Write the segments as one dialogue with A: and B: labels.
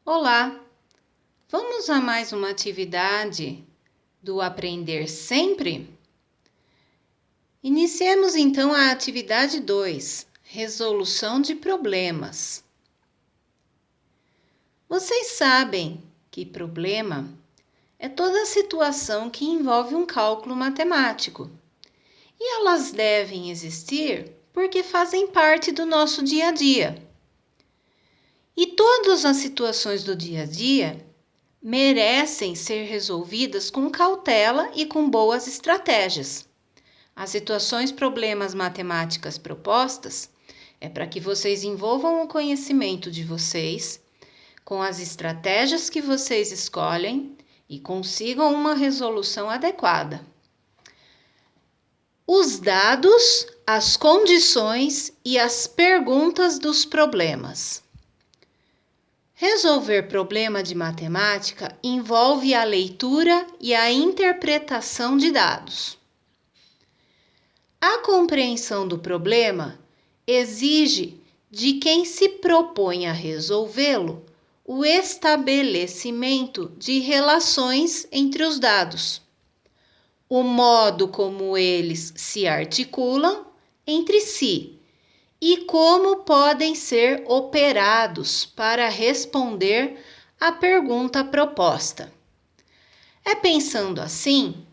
A: Olá, vamos a mais uma atividade do Aprender Sempre? Iniciemos então a atividade 2, Resolução de Problemas. Vocês sabem que problema é toda situação que envolve um cálculo matemático e elas devem existir porque fazem parte do nosso dia a dia. E todas as situações do dia a dia merecem ser resolvidas com cautela e com boas estratégias. As situações, problemas matemáticas propostas é para que vocês envolvam o conhecimento de vocês com as estratégias que vocês escolhem e consigam uma resolução adequada. Os dados, as condições e as perguntas dos problemas. Resolver problema de matemática envolve a leitura e a interpretação de dados. A compreensão do problema exige de quem se propõe a resolvê-lo o estabelecimento de relações entre os dados, o modo como eles se articulam entre si e como podem ser operados para responder à pergunta proposta. É pensando assim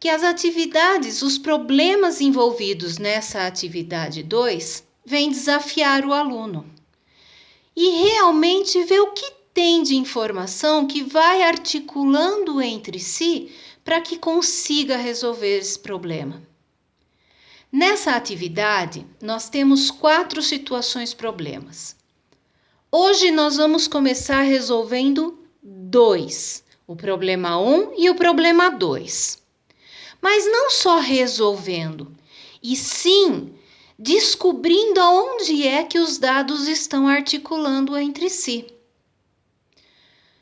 A: que as atividades, os problemas envolvidos nessa atividade 2, vêm desafiar o aluno e realmente ver o que tem de informação que vai articulando entre si para que consiga resolver esse problema. Nessa atividade, nós temos 4 situações problemas. Hoje nós vamos começar resolvendo 2, o problema 1 e o problema 2. Mas não só resolvendo, e sim descobrindo aonde é que os dados estão articulando entre si.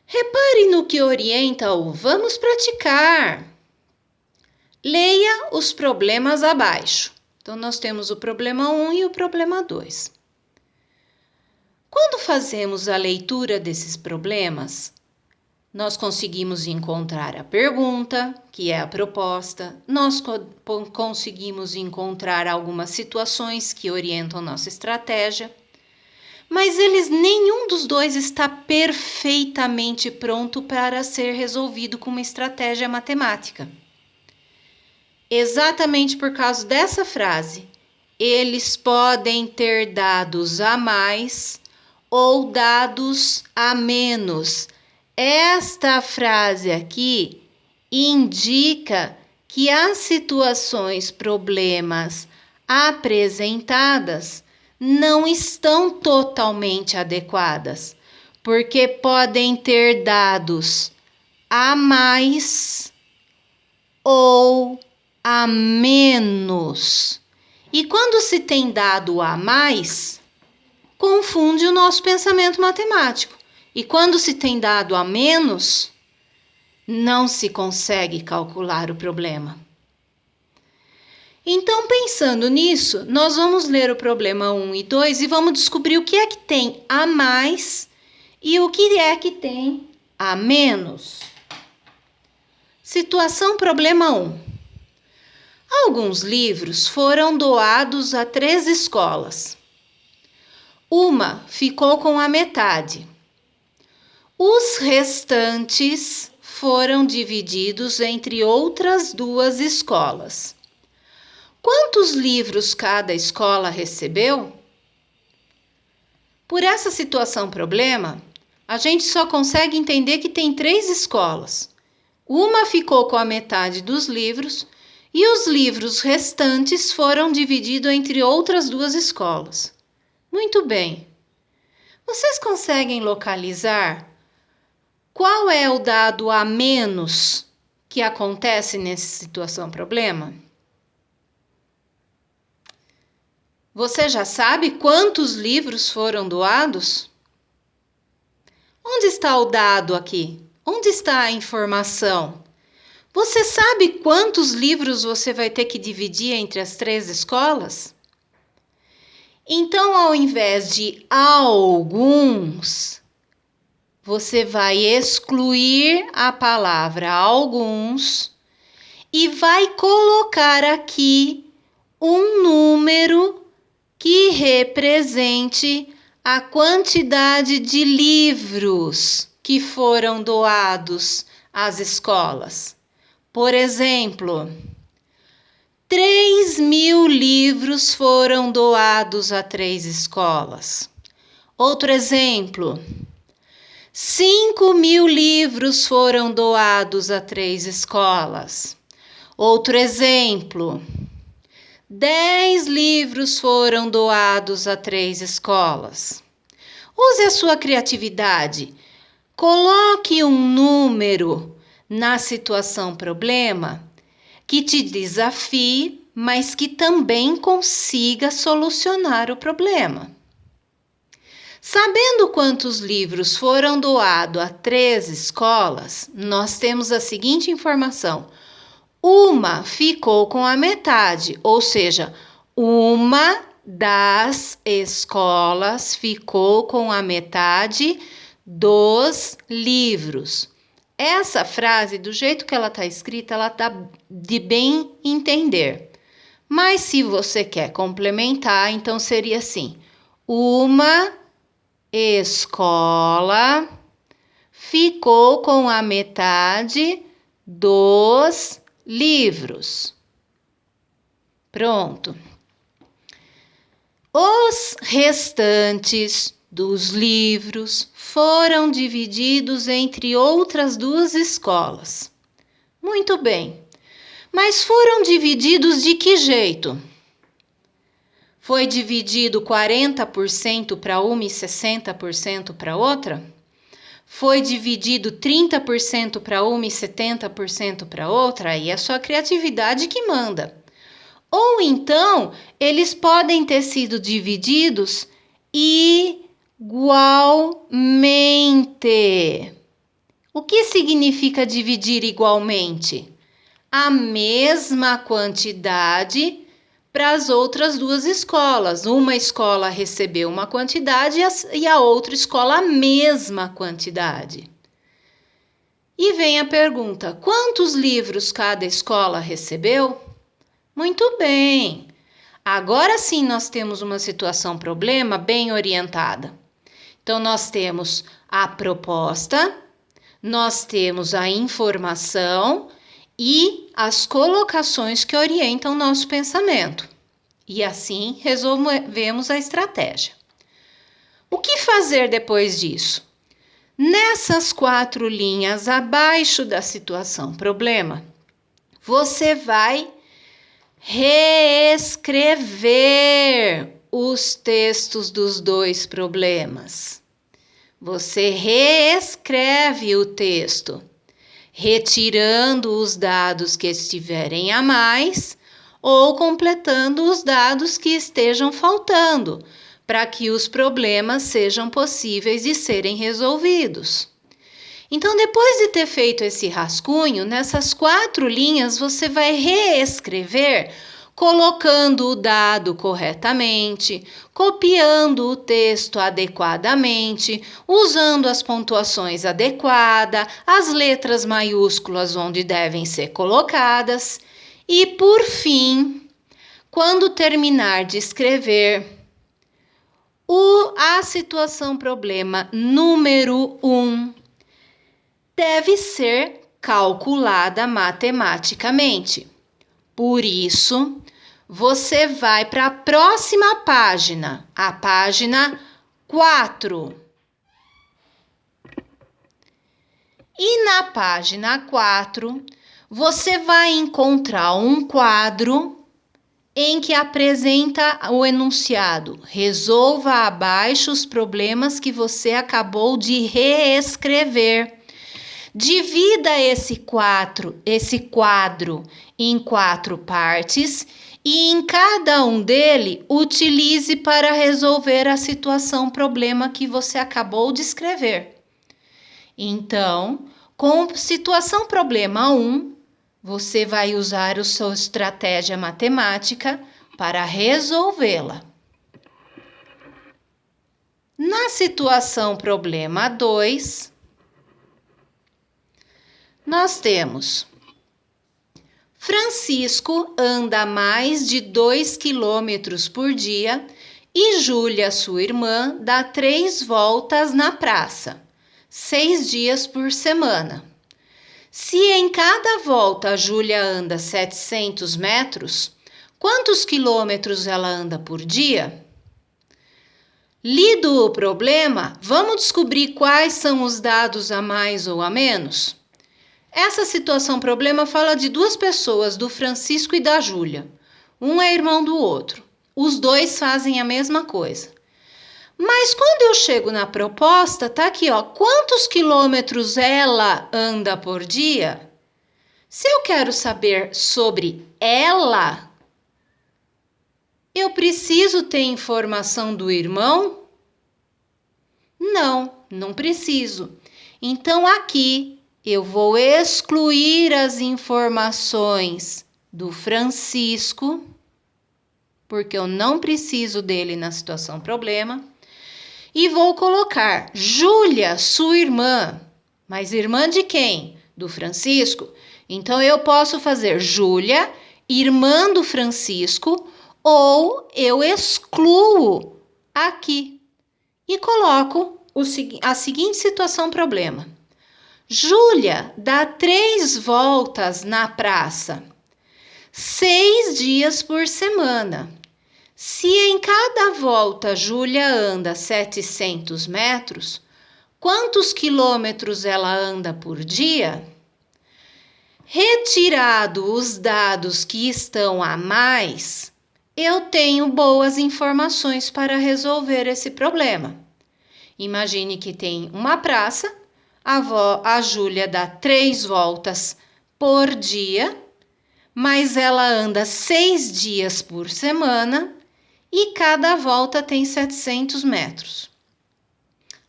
A: Repare no que orienta o vamos praticar. Leia os problemas abaixo. Então, nós temos o problema 1 e o problema 2. Quando fazemos a leitura desses problemas, nós conseguimos encontrar a pergunta, que é a proposta, nós conseguimos encontrar algumas situações que orientam nossa estratégia, mas nenhum dos dois está perfeitamente pronto para ser resolvido com uma estratégia matemática. Exatamente por causa dessa frase, eles podem ter dados a mais ou dados a menos. Esta frase aqui indica que as situações, problemas apresentadas não estão totalmente adequadas, porque podem ter dados a mais ou a menos. E quando se tem dado a mais, confunde o nosso pensamento matemático. E quando se tem dado a menos, não se consegue calcular o problema. Então, pensando nisso, nós vamos ler o problema 1 e 2 e vamos descobrir o que é que tem a mais e o que é que tem a menos. Situação problema 1. Alguns livros foram doados a 3 escolas. Uma ficou com a metade. Os restantes foram divididos entre outras 2 escolas. Quantos livros cada escola recebeu? Por essa situação problema, a gente só consegue entender que tem 3 escolas. Uma ficou com a metade dos livros e os livros restantes foram divididos entre outras 2 escolas. Muito bem. Vocês conseguem localizar qual é o dado a menos que acontece nessa situação problema? Você já sabe quantos livros foram doados? Onde está o dado aqui? Onde está a informação? Você sabe quantos livros você vai ter que dividir entre as 3 escolas? Então, ao invés de alguns, você vai excluir a palavra alguns e vai colocar aqui um número que represente a quantidade de livros que foram doados às escolas. Por exemplo, 3.000 livros foram doados a 3 escolas. Outro exemplo, 5.000 livros foram doados a 3 escolas. Outro exemplo, 10 livros foram doados a 3 escolas. Use a sua criatividade. Coloque um número na situação problema que te desafie, mas que também consiga solucionar o problema. Sabendo quantos livros foram doados a 3 escolas, nós temos a seguinte informação. Uma ficou com a metade, ou seja, uma das escolas ficou com a metade dos livros. Essa frase, do jeito que ela está escrita, ela está de bem entender. Mas se você quer complementar, então seria assim: uma escola ficou com a metade dos livros. Pronto. Os restantes dos livros foram divididos entre outras 2 escolas. Muito bem. Mas foram divididos de que jeito? Foi dividido 40% para uma e 60% para outra? Foi dividido 30% para uma e 70% para outra? Aí é a sua criatividade que manda. Ou então, eles podem ter sido divididos igualmente. O que significa dividir igualmente? A mesma quantidade para as outras 2 escolas. Uma escola recebeu uma quantidade e a outra escola a mesma quantidade. E vem a pergunta: quantos livros cada escola recebeu? Muito bem! Agora sim nós temos uma situação problema bem orientada. Então nós temos a proposta, nós temos a informação e as colocações que orientam nosso pensamento. E assim resolvemos a estratégia. O que fazer depois disso? Nessas 4 linhas abaixo da situação problema, você vai reescrever os textos dos 2 problemas. Você reescreve o texto, retirando os dados que estiverem a mais ou completando os dados que estejam faltando, para que os problemas sejam possíveis de serem resolvidos. Então, depois de ter feito esse rascunho, nessas 4 linhas você vai reescrever colocando o dado corretamente, copiando o texto adequadamente, usando as pontuações adequadas, as letras maiúsculas onde devem ser colocadas e, por fim, quando terminar de escrever, a situação problema número 1 deve ser calculada matematicamente. Por isso, você vai para a próxima página, a página 4. E na página 4, você vai encontrar um quadro em que apresenta o enunciado: resolva abaixo os problemas que você acabou de reescrever. Divida esse quadro em 4 partes e em cada um dele utilize para resolver a situação problema que você acabou de escrever. Então, com situação problema 1, você vai usar a sua estratégia matemática para resolvê-la. Na situação problema 2, nós temos Francisco anda mais de 2 quilômetros por dia e Júlia, sua irmã, dá 3 voltas na praça, 6 dias por semana. Se em cada volta a Júlia anda 700 metros, quantos quilômetros ela anda por dia? Lido o problema, vamos descobrir quais são os dados a mais ou a menos? Essa situação-problema fala de duas pessoas, do Francisco e da Júlia. Um é irmão do outro. Os dois fazem a mesma coisa. Mas quando eu chego na proposta, tá aqui, ó, quantos quilômetros ela anda por dia? Se eu quero saber sobre ela, eu preciso ter informação do irmão? Não preciso. Então aqui eu vou excluir as informações do Francisco, porque eu não preciso dele na situação problema, e vou colocar Júlia, sua irmã. Mas irmã de quem? Do Francisco. Então eu posso fazer Júlia, irmã do Francisco, ou eu excluo aqui e coloco a seguinte situação problema. Júlia dá 3 voltas na praça, 6 dias por semana. Se em cada volta Júlia anda 700 metros, quantos quilômetros ela anda por dia? Retirado os dados que estão a mais, eu tenho boas informações para resolver esse problema. Imagine que tem uma praça, a Júlia dá 3 voltas por dia, mas ela anda 6 dias por semana e cada volta tem 700 metros.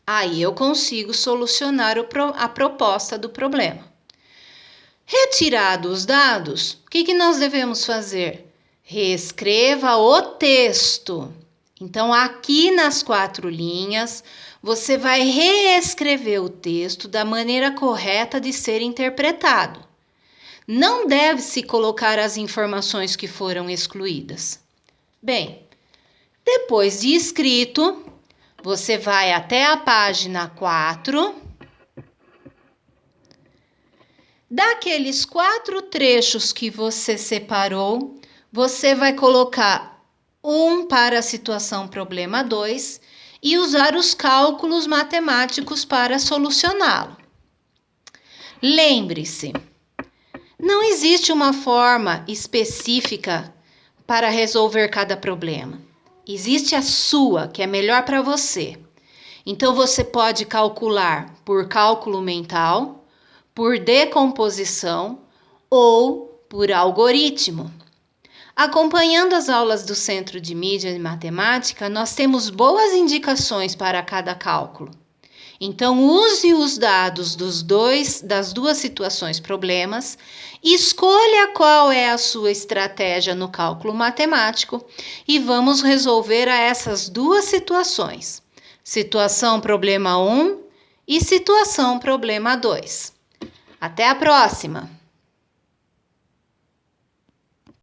A: Aí eu consigo solucionar a proposta do problema. Retirados os dados, o que nós devemos fazer? Reescreva o texto. Então, aqui nas 4 linhas, você vai reescrever o texto da maneira correta de ser interpretado. Não deve-se colocar as informações que foram excluídas. Bem, depois de escrito, você vai até a página 4. Daqueles 4 trechos que você separou, você vai colocar um para a situação problema 2 e usar os cálculos matemáticos para solucioná-lo. Lembre-se, não existe uma forma específica para resolver cada problema. Existe a sua, que é melhor para você. Então, você pode calcular por cálculo mental, por decomposição ou por algoritmo. Acompanhando as aulas do Centro de Mídia e Matemática, nós temos boas indicações para cada cálculo. Então, use os dados das duas situações problemas, escolha qual é a sua estratégia no cálculo matemático e vamos resolver essas duas situações. Situação problema 1 e situação problema 2. Até a próxima!